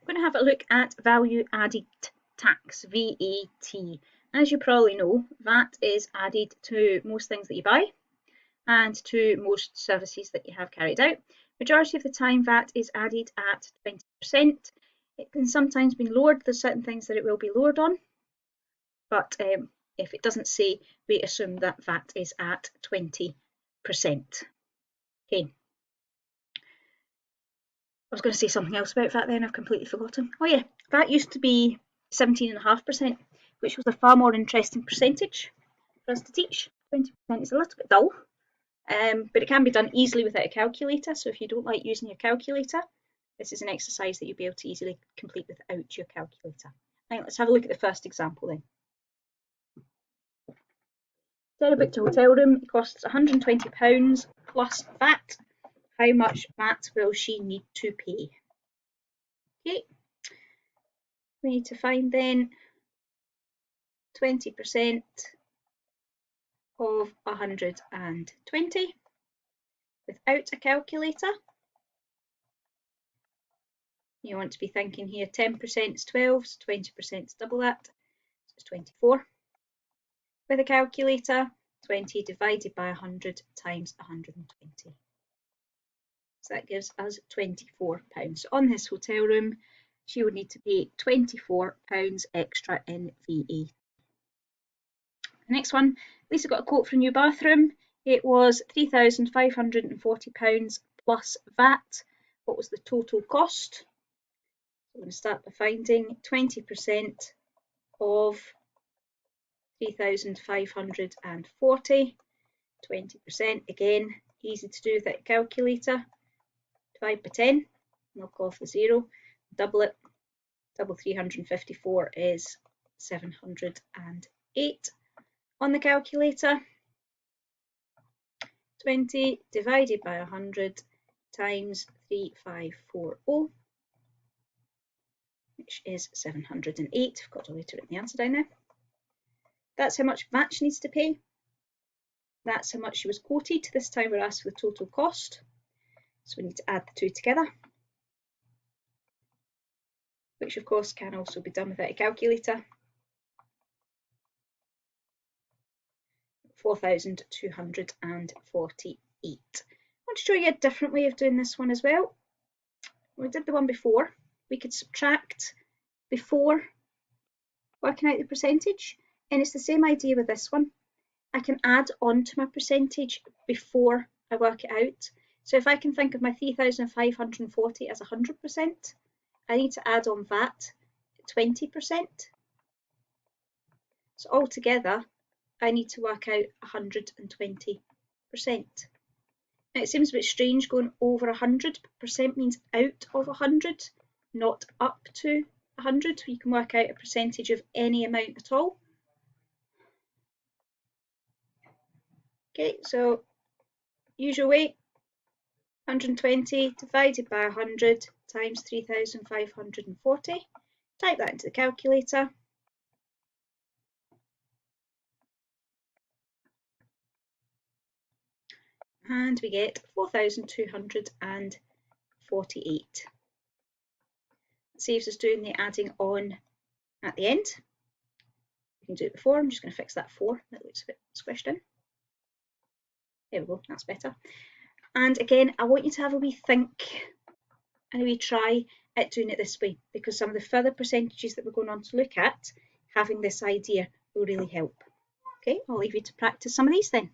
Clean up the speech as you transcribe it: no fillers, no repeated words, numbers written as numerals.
going to have a look at value added tax, VAT. As you probably know, VAT is added to most things that you buy and to most services that you have carried out. Majority of the time, VAT is added at 20%. It can sometimes be lowered. There's certain things that it will be lowered on, but if it doesn't say, we assume that VAT is at 20%. Okay. I was going to say something else about VAT then, I've completely forgotten. Oh yeah, VAT used to be 17.5%, which was a far more interesting percentage for us to teach. 20% is a little bit dull, but it can be done easily without a calculator. So if you don't like using your calculator, this is an exercise that you'll be able to easily complete without your calculator. Right, let's have a look at the first example then. Sarah booked a hotel room. It costs £120 plus VAT. How much VAT will she need to pay? Okay, we need to find then 20% of 120 without a calculator. You want to be thinking here 10% is 12, so 20% is double that, so it's 24. With a calculator, 20 divided by 100 times 120. So that gives us £24. So on this hotel room, she would need to pay £24 extra in VAT. The next one, Lisa got a quote for a new bathroom. It was £3,540 plus VAT. What was the total cost? I'm going to start by finding 20% of 3,540. 20%, again, easy to do without a calculator. Divide by 10, knock off the 0, double it. Double 354 is 708. On the calculator, 20 divided by 100 times 3540, which is 708. I've got to later write the answer down there. That's how much VAT she needs to pay. That's how much she was quoted. This time we're asked for the total cost. So we need to add the two together, which of course can also be done without a calculator. 4,248. I want to show you a different way of doing this one as well. We did the one before. We could subtract before working out the percentage, and it's the same idea with this one. I can add on to my percentage before I work it out. So if I can think of my 3,540 as 100%, I need to add on VAT 20%. So altogether, I need to work out 120%. Now it seems a bit strange going over 100. Percent means out of 100, not up to 100. You can work out a percentage of any amount at all. Okay, so usual way, 120 divided by 100 times 3,540. Type that into the calculator. And we get 4,248. It saves us doing the adding on at the end. We can do it before. I'm just going to fix that 4. That looks a bit squished in. There we go, that's better. And again, I want you to have a wee think and a wee try at doing it this way, because some of the further percentages that we're going on to look at, having this idea will really help. Okay, I'll leave you to practice some of these then.